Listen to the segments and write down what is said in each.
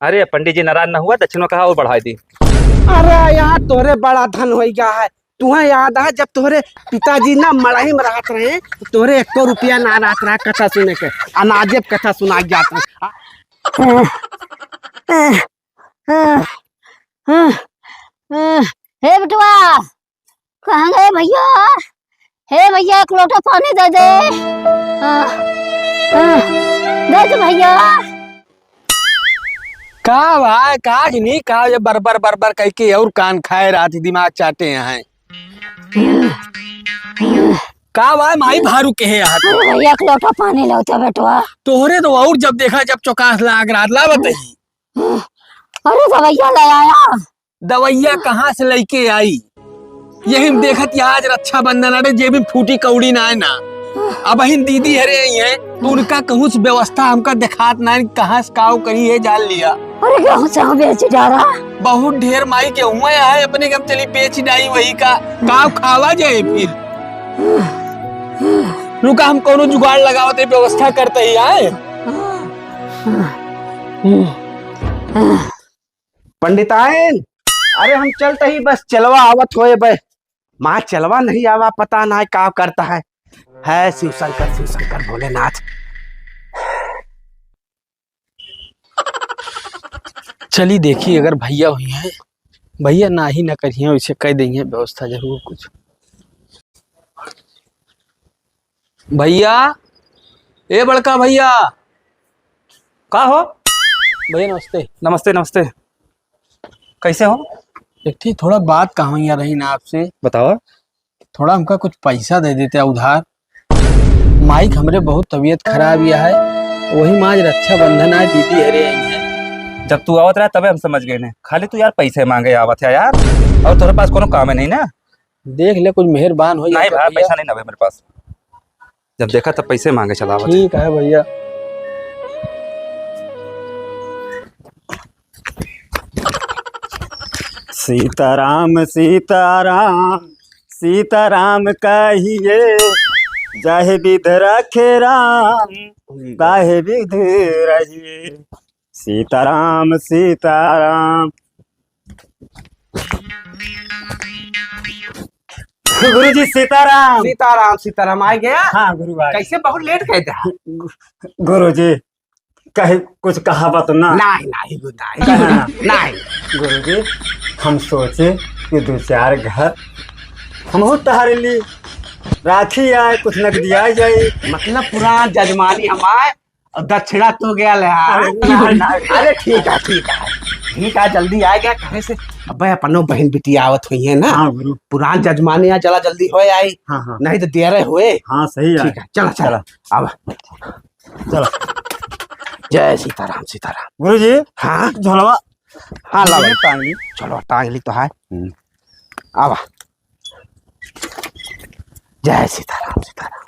अरे पंडित जी नाराज न हुआ, दक्षिणों कहा और बढ़ा दी। अरे यार तोहरे बड़ा धन हो गया है। तुम्हें याद है जब तोहरे पिताजी ना मड़ही में रहत रहे तो तोहरे 1 रुपया ना रहत रहा कथा सुने के, अनाजे कथा सुना जात हे बटुआ, कहाँ गए भैया? हे भैया, एक लोटा पानी दे दे। दे दे भैया। का भाई का नहीं का ये बरबर बरबर कह के और कान खाए रहा थी, दिमाग चाटे हैं। का भाई माई भारू के है यहाँ अरे भैया, एक लोटा पानी लो तो बेटवा। तोहरे तो और जब देखा जब चौकास लाग रहा ला बताई। अरे दवैया ले आया। दवैया कहाँ से लेके आई? यही देखत यहाँ आज रक्षाबंधन अरे जेब में फूटी कौड़ी ना है ना। अब बहन दीदी हरे आई है तो उनका कहूँ से व्यवस्था हमका दिखात ना कहाँ से काव करी है जान लिया। अरे गेहूं से बेच जा रहा। बहुत ढेर माई के हुआ है अपने कम चली बेच डाई वही का काव खावा जाए फिर। रुका हम कोनो जुगाड़ लगावते व्यवस्था करते ही आए। पंडिताइन, अरे हम चलते ही बस चलवा आवत होए बे। माँ चलवा नहीं आवा पता ना का करता है शिव शंकर भोलेनाथ। चली देखिए अगर भैया हुई है, भैया ना ही ना करिए उसे कह देंगे व्यवस्था जरूर कुछ। भैया, ए बड़का भैया। का हो? भैया नमस्ते। नमस्ते नमस्ते। कैसे हो? एक ठीक थोड़ा बात कहाँ यार रही ना आपसे। बताओ। थोड़ा हमका कुछ पैसा दे देते उधार। माइक हमरे बहुत तबीयत खराब या है, वही माज रक्षाबंधन है, दीदी हरे आई है। जब तू आवत रहा तबे हम समझ गए ने, खाली तू यार पैसे मांगे आवत है यार, और तेरे पास कोनो काम है नहीं ना। देख ले कुछ मेहरबान हो। नहीं भाई पैसा नहीं ना मेरे पास, जब देखा तब पैसे मांगे चला आवत। ठीक है भैया। सीताराम सीताराम सीताराम कहिए, जाहे विध रखे राम काहे विध रहिए। सीताराम सीताराम। गुरुजी सीताराम। सीताराम सीताराम आ गया। हाँ गुरु भाई। कैसे बहुत लेट कह दिया? गुरुजी कहे कुछ कहावत ना। नहीं नहीं गुरुजी हम सोचे कि 2-4 घर हम तहारे लिए राखी आए, कुछ नकदी आ जाए। मतलब पुरान जजमानी हमारे और दक्षिणा तो गया ले। अरे ठीक है जल्दी आ गया कहे से। अब अपनो बहन बिटी आवत हुई है ना। हाँ गुरु। पुरान जजमानी यहाँ चला जल्दी हो आई। हाँ। नहीं तो देर हुए। हाँ सही है। ठीक है चला अब चलो। जय सीताराम सीताराम। गुरुजी हाँ झोलवा। हाँ ला टांगली। चलो टांगली तो है। आवा। जय सीताराम सीताराम।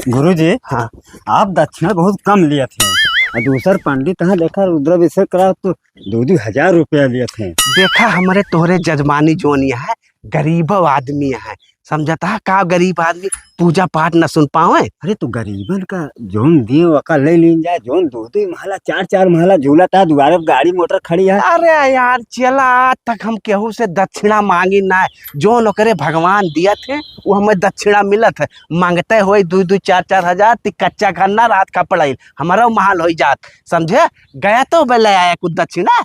गुरुजी हाँ आप दक्षिणा बहुत कम लिए थे, और दूसर पंडित यहाँ देखा रुद्राभिषेक करा तो 2-2 हजार रुपया लिए थे। देखा हमारे तोहरे जजमानी जोनिया है, गरीब आदमी है, समझता है का गरीब आदमी पूजा पाठ न सुन पावे। अरे तो गरीबन का जोन दिए वका ले लीन जाए, जोन 2-2 महला 4-4 महला झूला था, द्वारे गाड़ी मोटर खड़ी है। अरे यार चला आज तक हम केहू से दक्षिणा मांगी ना, जो नौकरे भगवान दिया थे वो हमें दक्षिणा मिलत है। मांगते हुए 2-2 4-4 हजार ती कच्चा खाना रात का पड़ाई हमारा महल हो जात, समझे। गया तो ले आया कुछ दक्षिणा,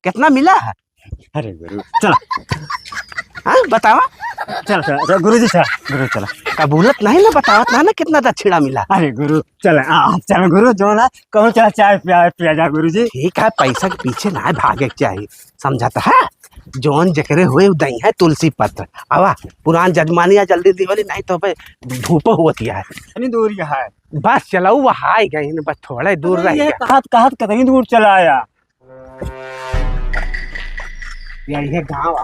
कितना मिला है? अरे गुरु चला। हाँ बतावा। चल गुरुजी चला। गुरु चला। कबूलत नहीं ना बतावत ना कितना दक्षिणा मिला। अरे गुरु चला चल गुरु जो ना कहूँ चला चाय पिया जा गुरुजी। ठीक है पैसा के पीछे ना भागे चाहिए, समझाता है। जोन जकरे हुए दही है तुलसी पत्र। आवा पुरान जजमानिया जल्दी दिवाली नहीं तो धूप होती है। कितनी दूर है? बस चलाऊ वहाँ आई गई, बस थोड़े दूर रह गया। कहत कितनी दूर चला आया? यही है गाँव।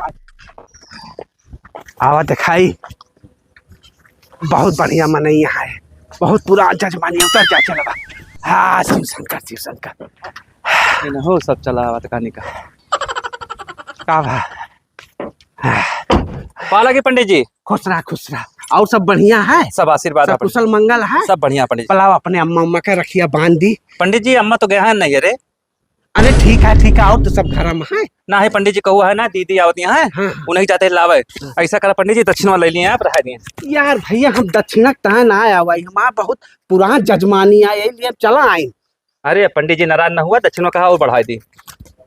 आवा दिखाई बहुत बढ़िया मनैया है, बहुत पुरान जजमानी। उतर जा चलवा। हाँ शिव शंकर हो सब चला आवत कहानी का। पाला की पंडित जी खुश रहा। और सब बढ़िया है? सब आशीर्वाद, सब कुशल मंगल है? सब बढ़िया पंडित जी। पलाव अपने अम्मा के रखिया बांध दी। पंडित जी अम्मा तो गया है नहीं रे। अरे ठीक है और तो सब घर में है। ना है पंडित जी कहुआ है ना दीदी आवती है हाँ। उन्हें चाहते लावे। ऐसा करा पंडित जी दक्षिण वाला ले लिए आप रहा दिए। यार भैया हम दक्षिणा तय ना आया भाई, हमारा बहुत पुरान जजमानी है, यही लिए चला आए। अरे पंडित जी नाराज न हुआ, दक्षिण कहा और बढ़ा दी।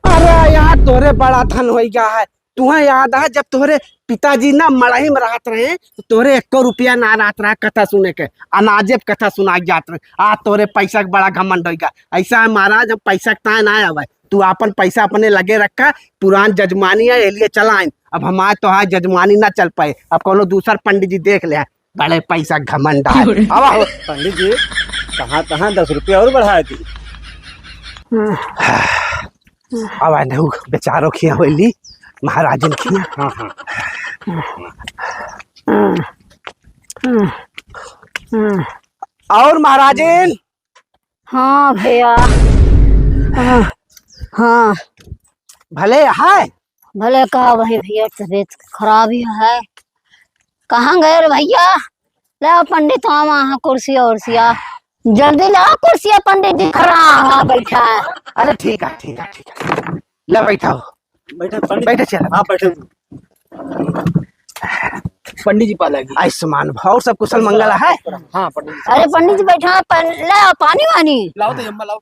अरे यार तोरे बड़ा धन हो गया है। तुम्हें याद है जब तोरे पिताजी ना मड़ही में रहत रहे तो तोरे 1 रुपया ना रहत रहा कथा सुने के, अनाजे कथा सुना जात रहे। आज तोरे पैसा के बड़ा घमंड हो गया। ऐसा है महाराज, हम पैसा तय ना आया, तू अपन पैसा अपने लगे रखा। पुरान जजमानी है लिए चला आए। अब हमारे तो आज जजमानी ना चल पाए, अब कोनो दूसर पंडित जी देख ले, बड़े पैसा घमंड है। अब आओ। पंडित जी कहाँ 10 रुपया और बढ़ाए थी। अब आए नहीं बेचारो खिया होली महाराजन खिया। हाँ और महाराजन। हाँ भैया। हाँ भले है। भले कहा भाई भैया, तबीयत खराब ही है। कहाँ गए रे भैया? ले पंडित हम वहाँ कुर्सिया उर्सिया जल्दी लाओ कुर्सिया, पंडित जी खड़ा बैठा है। अरे ठीक है ले बैठा बैठे चल। हाँ बैठे। पंडित जी पालेगी। आयुष्मान भाव सब कुशल मंगल है। हाँ पंडित जी। अरे पंडित जी बैठा है, ले पानी वानी लाओ तो यम्मा लाओ।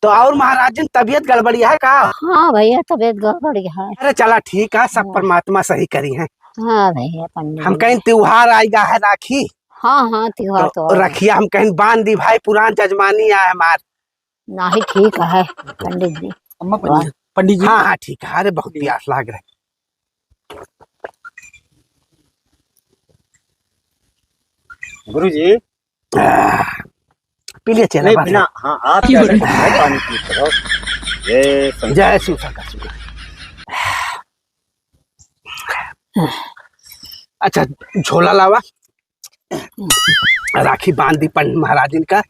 तो और महाराजन तबीयत गड़बड़ी है का? हाँ भैया तबीयत गड़बड़ है। अरे चला ठीक है, सब परमात्मा सही करी है। हाँ भैया पंडित हम जी। कहीं त्योहार आएगा है राखी, हाँ त्योहार तो तो रखिया हम कहीं बांध दी भाई, पुरान जजमानी है हमार। नहीं ठीक है पंडित जी। अम्मा पंडित जी। हाँ ठीक है। अरे बहुत प्यास लाग रहा है। गुरु जी पी लिए चला नहीं बात बिना। हाँ आप क्या करते हैं? पानी पी करो। ये है। जय शिव शंकर शिव। अच्छा झोला लावा, राखी बांध दी पंडित महाराजन का।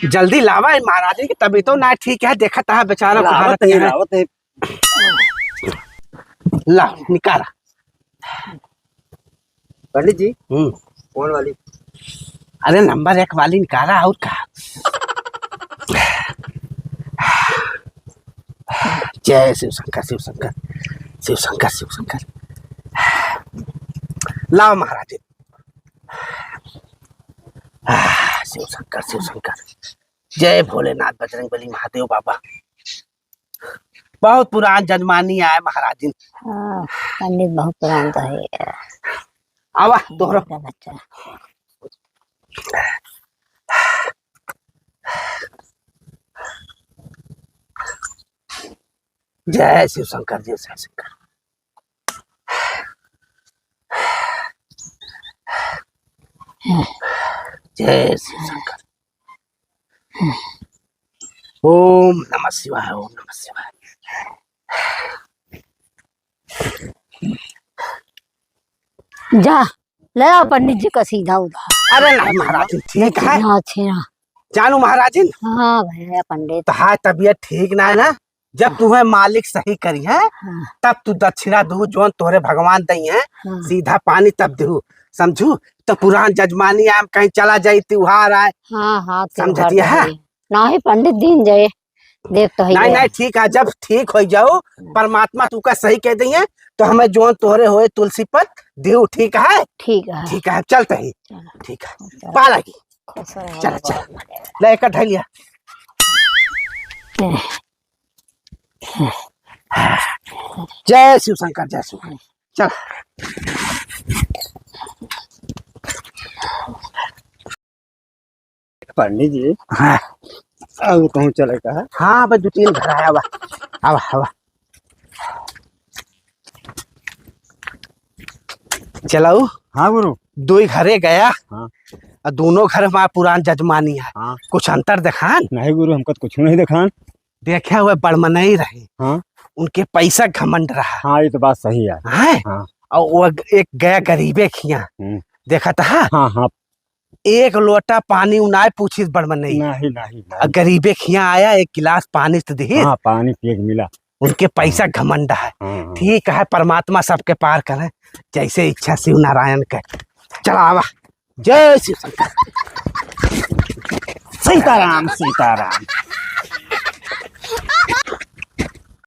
जल्दी लावा, महाराजन की तबीयत तो ना ठीक है, देखा था बेचारा रावत है, रावत है। ला निकाला। पंडित जी कौन वाली? अरे नंबर 1 वाली निकाला और कहा। जय शिव शंकर शिव शंकर शिव शंकर शिव शंकर। लाओ महाराज। शिव शंकर शिव शंकर। जय भोलेनाथ बजरंगबली महादेव बाबा। बहुत पुरान जजमानी आए महाराज। हाँ पंडित बहुत पुरान तो है। आवा दोहरा बच्चा। जय शिव शंकर जय शिव शंकर। जय शिव शंकर। ओम नमः शिवाय ओम नमः शिवाय। जा ले आओ पंडित जी का सीधा उधार। अरे नहीं महाराज ठीक है। छीना। जानू महाराज हाँ भैया पंडित। तहार तबीयत ठीक ना है ना, जब तुम्हें मालिक सही करी है हाँ, तब तू दक्षिणा दू, जो तोहरे भगवान दई है हाँ, सीधा पानी तब दू, समझू। तो पुरान जजमानी आम कहीं चला जाई त्योहार आए, हाँ हाँ समझती है? ना ही पंडित दिन जाए देख तो है। नहीं नहीं ठीक है, जब ठीक हो जाओ परमात्मा तू का सही कह दी है तो हमें जो तोहरे होए तुलसी पत देव, ठीक है? ठीक है। ठीक है चलते ही। चलो। ठीक है पाला की खुश रहो। चल चल ले कर ढलिया। जय शिव शंकर जय शिव। चल पंडित जी हाँ अब कहूँ चले का है? हाँ भाई 2-3 घर आया हुआ। आवा आवा चलाऊ। हाँ गुरु। 2 घरे गया हाँ। और दोनों घर में पुरान जजमानी है। हाँ। कुछ अंतर दिखान? नहीं गुरु हमको तो कुछ नहीं दिखान। देखे हुए बड़मनई रहे। हाँ। उनके पैसा घमंड रहा हाँ ये तो बात सही है। है। हाँ। और वो एक गया गरीबे खिया देखा था। हाँ हाँ। 1 लोटा पानी उनाए पूछी बड़मनई, नहीं नहीं और गरीबे खिया आया 1 गिलास पानी तो दी। हाँ पानी पिए के मिला। उनके पैसा घमंड है। हाँ। ठीक है परमात्मा सबके पार करे जैसे इच्छा शिव नारायण के। चला आवा। जय शिव शंकर। सीताराम सीताराम।